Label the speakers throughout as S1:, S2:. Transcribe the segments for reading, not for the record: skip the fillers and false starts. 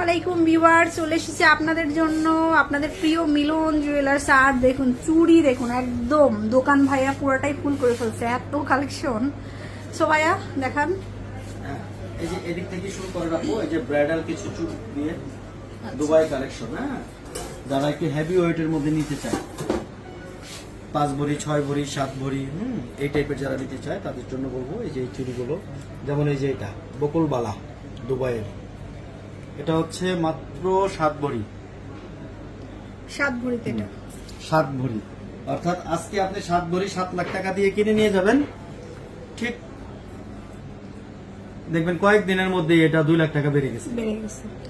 S1: আলাইকুম ভিউয়ার, চলে এসেছি আপনাদের জন্য আপনাদের প্রিয় মিলন জুয়েলার্স। আর দেখুন চুড়ি, দেখুন একদম দোকান ভাইয়া পুরোটাই ফুল করে ফেলছে, এত কালেকশন। সো ভাইয়া দেখান।
S2: এই যে এদিক থেকে শুরু করে রাখবো, এই যে ব্রাইডাল কিছু চুড়ি দিয়ে দুবাই কালেকশন। হ্যাঁ, যারা একটু হেভি ওয়েটের মধ্যে নিতে চায়, 5 ভরি 6 ভরি 7 ভরি এই টাইপের যারা নিতে চায় তাদের জন্য বলবো এই যে এই চুড়িগুলো। যেমন এই যে এটা বকুলবালা দুবাইয়ের, এটা হচ্ছে মাত্র 7 ভরি।
S1: 7 ভরিতে এটা
S2: 7 ভরি, অর্থাৎ আজকে আপনি 7 ভরি 7 লাখ টাকা দিয়ে কিনে নিয়ে যাবেন, ঠিক দেখবেন কয়েকদিনের মধ্যে এটা 2 লাখ টাকা বেড়ে গেছে।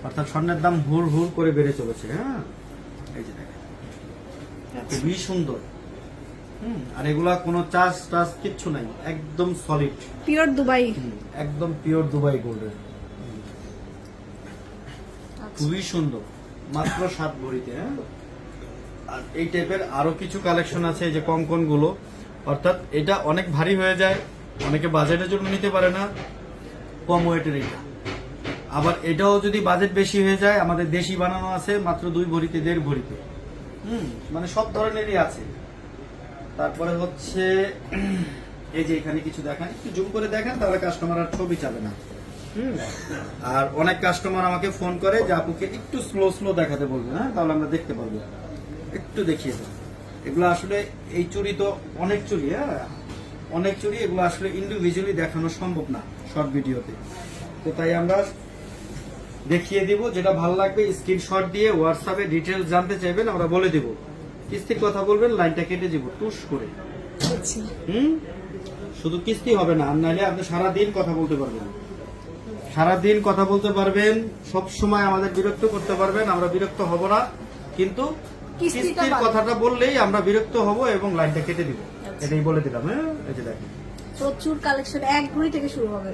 S2: অর্থাৎ স্বর্ণের দাম হুড় হুড় করে বেড়ে চলেছে। হ্যাঁ, এই যে দেখেন খুবই সুন্দর। আর এগুলা কোনো চার্জ টার্জ কিচ্ছু নাই, একদম সলিড
S1: পিওর দুবাই,
S2: একদম পিওর দুবাই গোল্ডের। খুবই সুন্দর, মাত্র 7 ভরিতে। হ্যাঁ, আর এই টাইপের আরো কিছু কালেকশন আছে, এই যে কঙ্কন গুলো, অর্থাৎ এটা অনেক ভারী হয়ে যায়, অনেকে বাজেটের জন্য নিতে পারে না, কম ওয়েটের এটা। আবার এটাও যদি বাজেট বেশি হয়ে যায়, আমাদের দেশি বানানো আছে মাত্র 2 ভরিতে 1.5 ভরিতে। মানে সব ধরনেরই আছে। তারপরে হচ্ছে এই যে এখানে কিছু দেখান, একটু জুম করে দেখেন, তাহলে কাস্টমার আর ছবি চাবে না। আর অনেক কাস্টমার আমাকে ফোন করে যে আপুকে একটু স্লো স্লো দেখাতে বলবে, হ্যাঁ তাহলে আমরা দেখতে পারবো, একটু দেখিয়ে দেবো। এগুলো আসলে এই চুড়ি তো অনেক চুড়ি, হ্যাঁ অনেক চুড়ি, এগুলো আসলে ইন্ডিভিজুয়ালি দেখানো সম্ভব না শর্ট ভিডিওতে। তো তাই আমরা দেখিয়ে দিব, যেটা ভালো লাগবে স্ক্রিনশট দিয়ে হোয়াটসঅ্যাপে ডিটেলস জানতে চাইবেন আমরা বলে দিব। কিস্তির কথা বলবেন, লাইনটা কেটে দিব টুস করে। শুধু কিস্তি হবে না, আর নাহলে আপনি সারাদিন কথা বলতে পারবেন, সারাদিন কথা বলতে পারবেন, সব সময় আমাদের বিরক্ত করতে পারবেন, আমরা বিরক্ত হব না। কিন্তু কিস্তির কথাটা বললেই আমরা বিরক্ত হব এবং লাইনটা কেটে দিব, এটাই বলে দিলাম। হ্যাঁ, এই যে দেখেন
S1: প্রচুর কালেকশন, 1 ভরি থেকে শুরু হবে।